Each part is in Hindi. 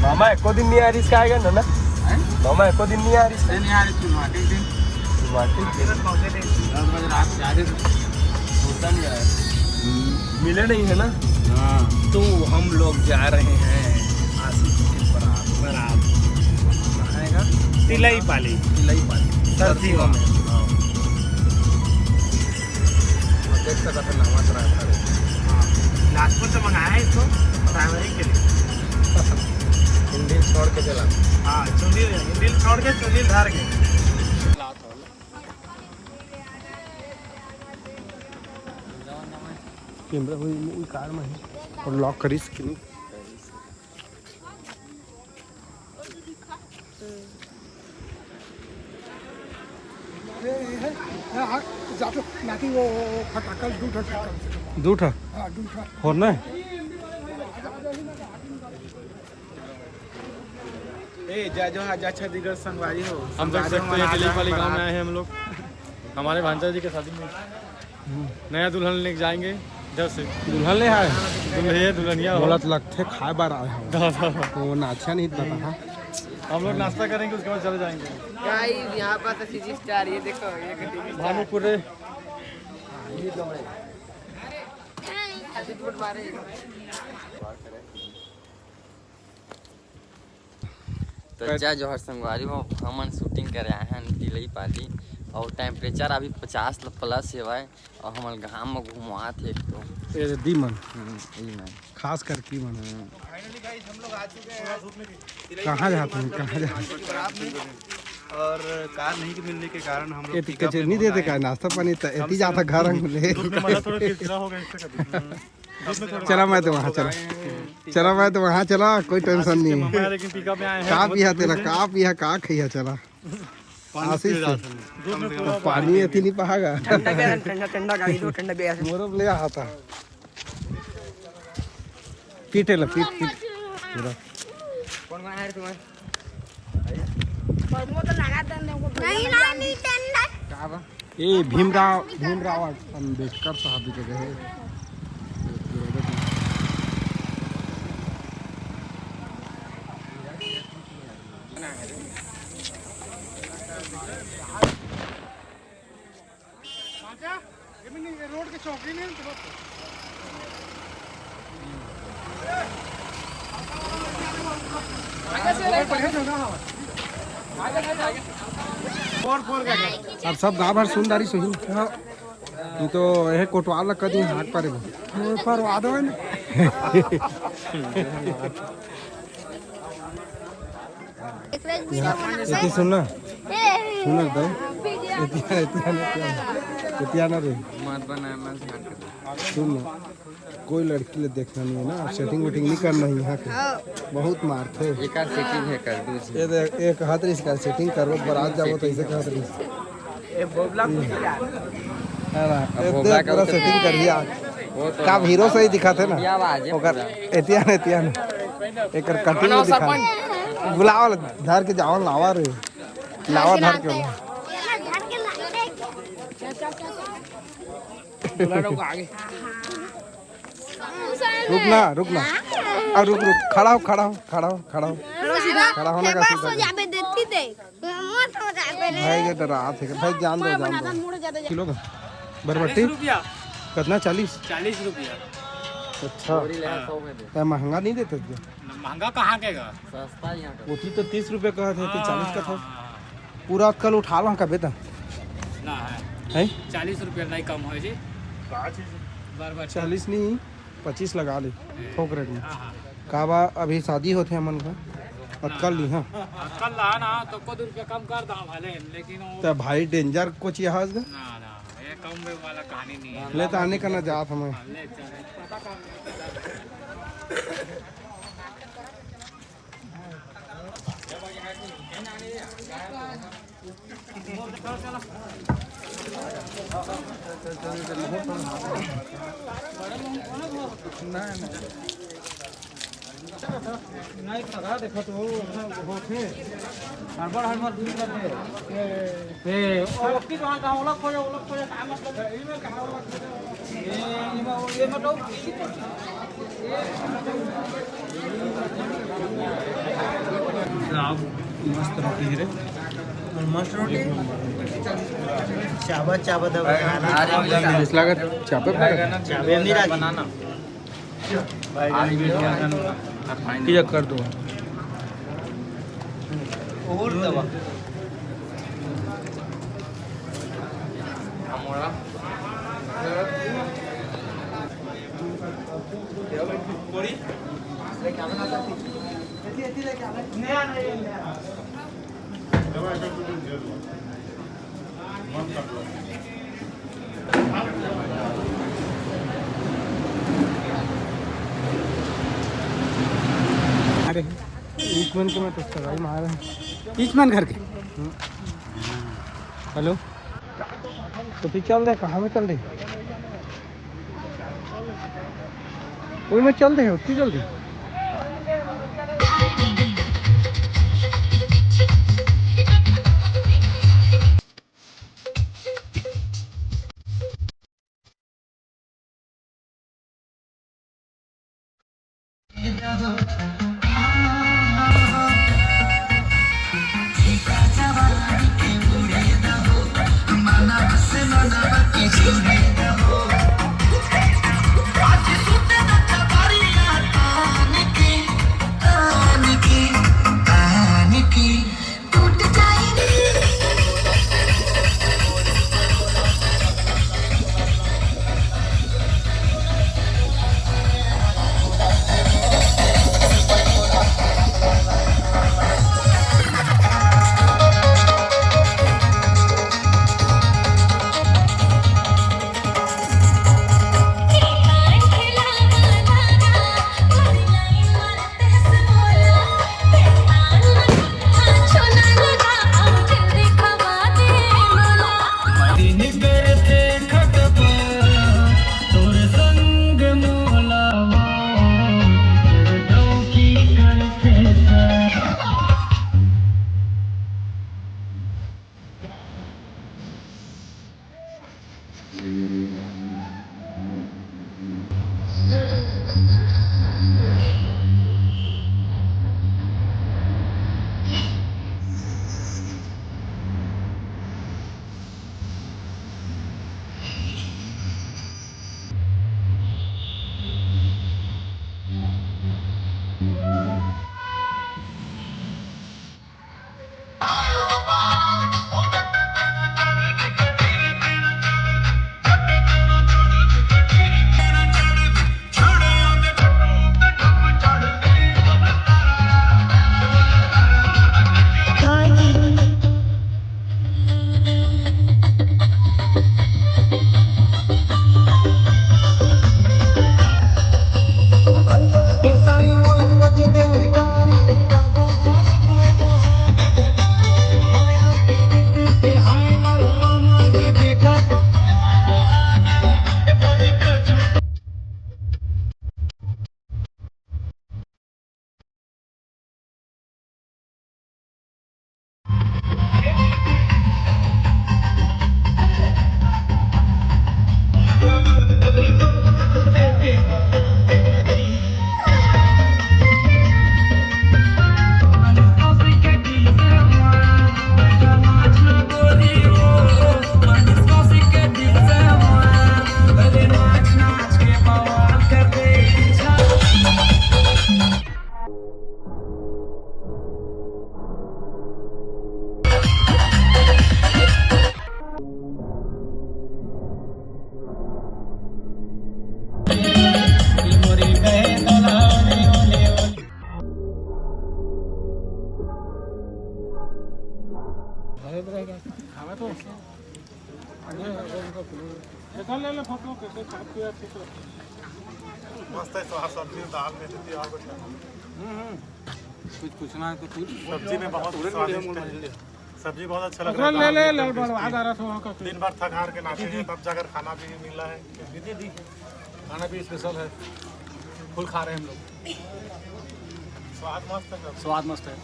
मामा एको दिन नहीं आ रही इसका आएगा ना मामा एको दिन नहीं आ रही इसका नहीं आ रही थी माटी दिन माटी 10 बजे रात से आ रही होता नहीं आया मिले नहीं है ना। हाँ तो हम लोग जा रहे हैं आसिफ के बराबर आएगा तिलई पाली सर्दियों में। देख सकते हैं नवा ड्राइवर लाजपुर से मंगाया है इसको ड्राइवरिंग के लिए। हिंदी छोड़ के चला। हाँ हिंदी छोड़ के चुंडी धार के कैमरा हुई कार में और लॉक करी स्क्रीन जातो नाती वो फटाकल दूठा और ना जो आज अच्छा दिगर संगवारी हो हम देख सकते हैं तिलई पाली गाँव में आए हैं हम लोग। हमारे भांजा जी के शादी में नया दुल्हन लेके जाएंगे जब से दुल्हन ले आए दुल्हनिया बोलत लगते खाए बार आए हैं तो नाचा नहीं पता। हम लोग नाश्ता करेंगे उसके बाद चले जाएंगे गाइस यहाँ पर तो सीजी स्टार ये देखो ये गड्डी भानुपुर तो जा जोहर संगवारी हो हमन शूटिंग करे आए हैं तिलई पाली और टेम्परेचर अभी 50+ है और हमारे गाँव में घुमा थे एक तो दी मन मन खास कर की मन फाइनली गाइस हम लोग आ चुके हैं कहाँ जाते हैं कहाँ जाते हैं और कार नहीं के मिलने के कारण हम लोग कचेरी नहीं देते का नाश्ता पानी एती जाता घर ले चला मैं तो वहाँ चला मैं तो वहाँ चला कोई टेंशन नहीं है। लेकिन पिकअप में आए हैं का पिया तेरा का पिया का खैया चला आशीष से पानी एती नहीं पाएगा ठंडा गाड़ी दो ठंडा भी ऐसे मोरब ले आता पीटे ला पीट पूरा कौन कौन है तुम्हारे नहीं ठंडा ये भीमराव अम्बेडकर साहब की जगह है। रोड के चौकी नहीं अब सब गाँव भर सुनदारी सही तू तो यह कोटवाल कदी हाथ पर वाद हो ना सुनना सुन दे इतिहाना रे मत बना सुन कोई लड़की ले देखना नहीं है ना सेटिंग वेटिंग नहीं करना है यहाँ के बहुत मारते एक सेटिंग है कर दो ये देख एक हाथ इसका सेटिंग करो बारात जाओ तो ऐसे हाथ ये बोबला देख पूरा सेटिंग कर दिया का हीरो सही दिखाते ना ओकर एतियान एक कटिंग में दिखा बुलाओ धर के जाओ लावा रे लावा धर के रुकना और रुक खड़ा हो होने का सीधा भाई ये डरा थे भाई जान दो किलो का बरबट्टी कितना 40 रुपया। अच्छा महंगा नहीं देते थे महंगा कहाँ के गा सस्ता यहाँ का होती तो 30 रुपये का थे 40 का था पूरा कल उठा लो का बेटा ना है 40 रुपया नहीं कम हो जी 40 नहीं 25 लगा ले थोक रेट में काबा अभी शादी होते हैं मन का अक्कल ली हाँ कल ना तो कुछ रुपया कम कर दो भले लेकिन तो भाई डेंजर कुछ यहाँ ना ये कम वाला कहानी नहीं है ले तो आने का ना जात हमें ले चले पता नहीं लगा देखो तो होखे हड़बड़ दूर करते ए और की कहां ओलक हो का मतलब है इमे कहां ओलक ये मतलब मस्त रोटी है रे मस्त रोटी चावल चावल दबा इसला का चापे पर चावल नहीं बनाना की कर दो और दबा अरे ईचमन के मैं तो भाई मार ईचमन घर के हेलो तो फिर चल रहे कहाँ में चल रहे वही में चल रहे हो उतनी जल्दी मस्त है स्वाद सब्जी दाल में देती और कुछ पूछना है तो पूछ सब्जी में बहुत स्वादिष्ट है सब्जी बहुत अच्छा लग रहा है दिन भर थक हार के नाचे हैं तब जाकर खाना भी मिला है खाना भी स्पेशल है फुल खा रहे हैं हम लोग स्वाद मस्त है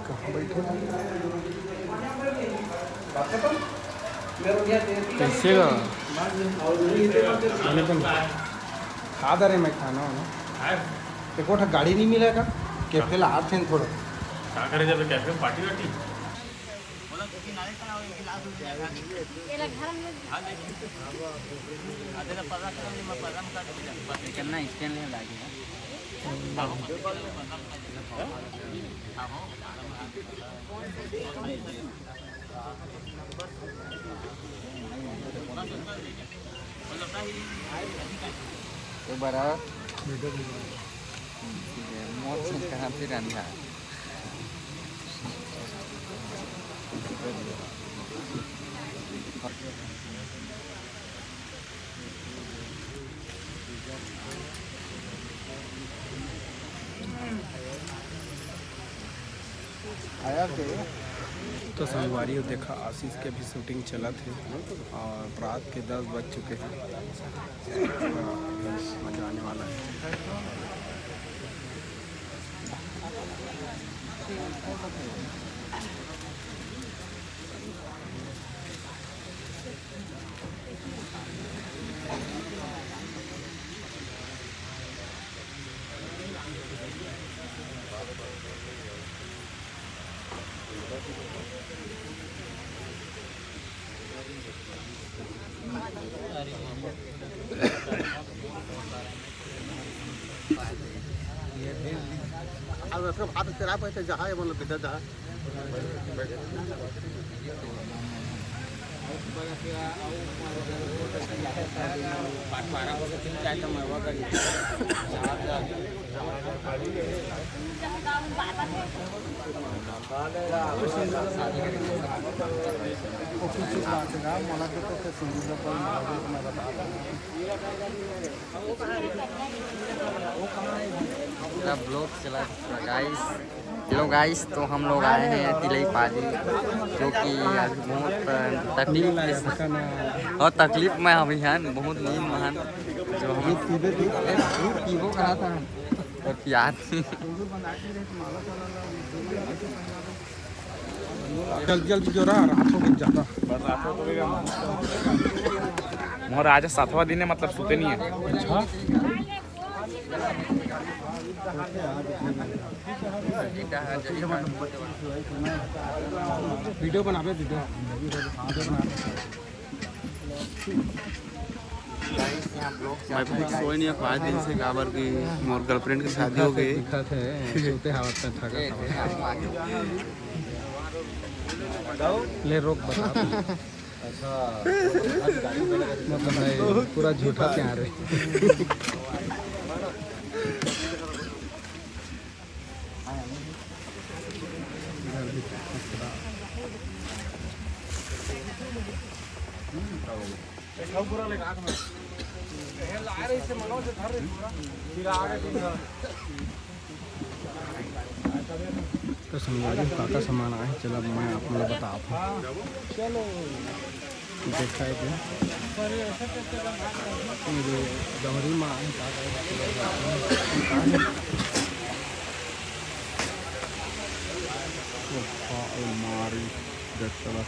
कहाँ बैठे कैसे खा दे रहे मैं खाना वाना देखो गाड़ी नहीं मिलेगा कैफे ला आते हैं थोड़ा क्या करे जब कैफे में पार्टी वार्टी करना स्टैंड ले लागे तो बड़ा मौत कहाँ पे रंधा आया के तो संगवारी देखा आशीष के भी शूटिंग चला थे और रात के 10 बज चुके हैं। मजा आने वाला है। हाथ तेरा पैसे जहाँ है मतलब किधर जहाँ पूरा ब्लॉग चला गाइस। हेलो गाइस, तो हम लोग आए हैं तिलई पाली, जो कि अभी बहुत तकलीफ में अभी हैं, बहुत नींद महान जो हम पीबो कहा था और प्यार जल्दी जल्दी जो रहा रात हो गई ज़्यादा मोर आज 7वां दिन है, मतलब सोते नहीं है। अच्छा वीडियो बनावे वीडियो मैं भी सोए नहीं 5 दिन से काबर की मोर गर्लफ्रेंड की शादी हो गई। ले रोक बता मतलब पूरा झूठा प्यार है। तो संगवारी काका सामान आए, चलो मैं आप लोग बता चलो देखा है मेरे डमरी माँ मारी चला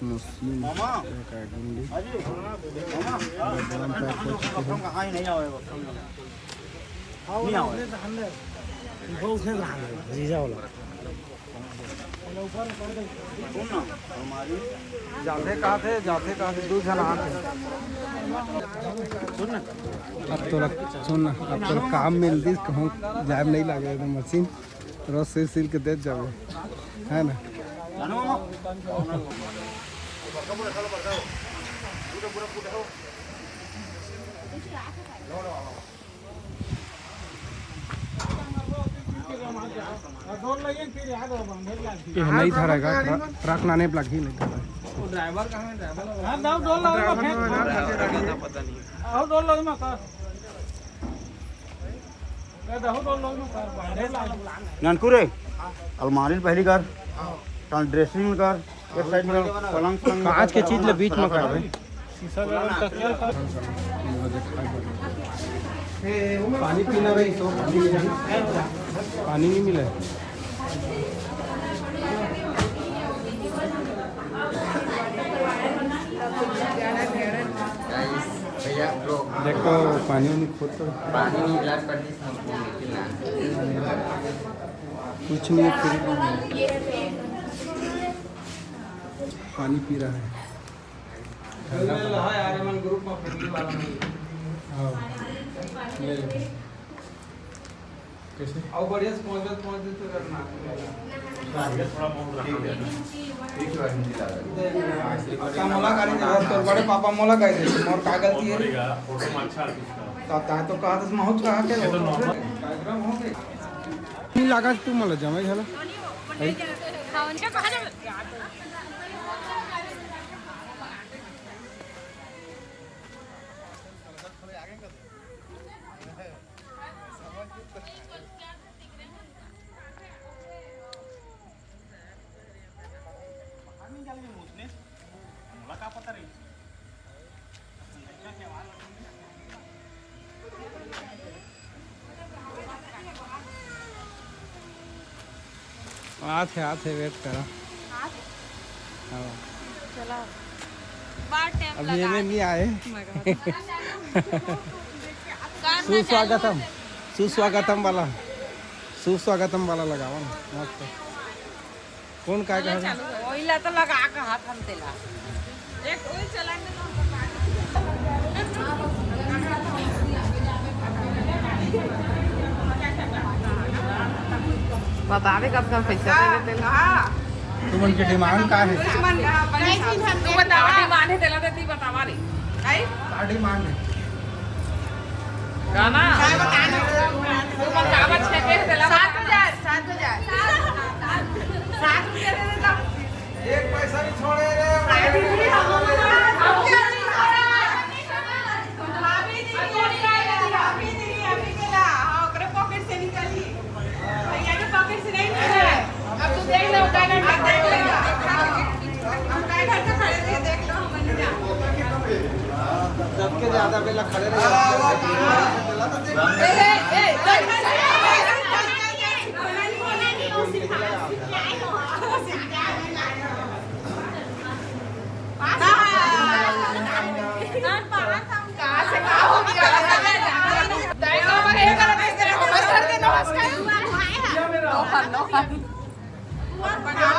मुस्लिम अकेडमी जाते कहाँ थे 2 जन आते। अब तो सुन अब तो काम मिलती कहूँ जाम नहीं लगे मशीन रोज से सिल के दे जाओ है ना। नहीं धरेगा ट्रक ना नहीं लगी नहीं ड्राइवर कहाँ है नानकुरे अलमारी पहली कर ड्रेसिंग कर एक साइड में पलंग कांच के चीज ले बीच में कर पानी पीना भाई तो पानी नहीं मिला भैया ब्रो देखो पानी नहीं खोद पानी में गिलास कर दी कुछ नहीं फिर पानी पी रहा है कैसे बढ़िया से पहुंच तो करना मोला गाड़ी तोर बड़े पापा मोला गाड़ी दे मोर का गलती है फोटो में अच्छा ता तो कहा था बहुत कहा के कार्यक्रम हो गए नहीं लगा तू मला जमा झाला आते वेट करा अभी ये नहीं आए सुस्वागतम वाला लगावा ना मस्त कौन काय कहा ओइला तो लगा के हाथ हम तेला एक ओइ चलाने बतावे कब कब पैसा दे देते तुम उनकी डिमांड का है तू बता डिमांड है तेला देती बतावा रे काई का डिमांड है गाना काय बताना तू बतावा छे पे तेला 7000 दे देता एक पैसा नहीं छोड़े रे सबके ज्यादा बेला खड़े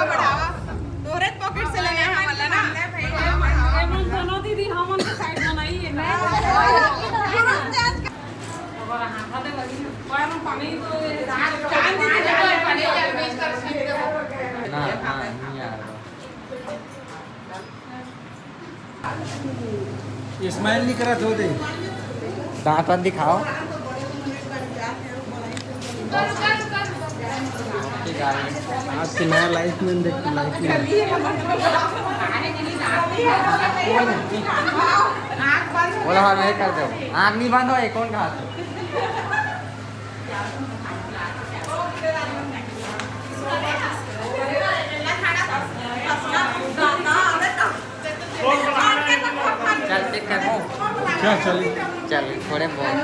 बढ़ावा तोरे पॉकेट से लेना है वाला ना हम दोनों दीदी हम उनके साइड बनाई है मैं और हाथ दे लगी और पानी तो चांद दे पानी यार बेच कर ना नहीं आ ये स्माइल नहीं करा तो दे दांत दिखाओ आज की नया लाइफ में देखती लाइफ में बोला हाँ नहीं करते हो आँख नहीं बंद हो एक कौन कहा चल चेक कर क्या चलिए चल थोड़े बहुत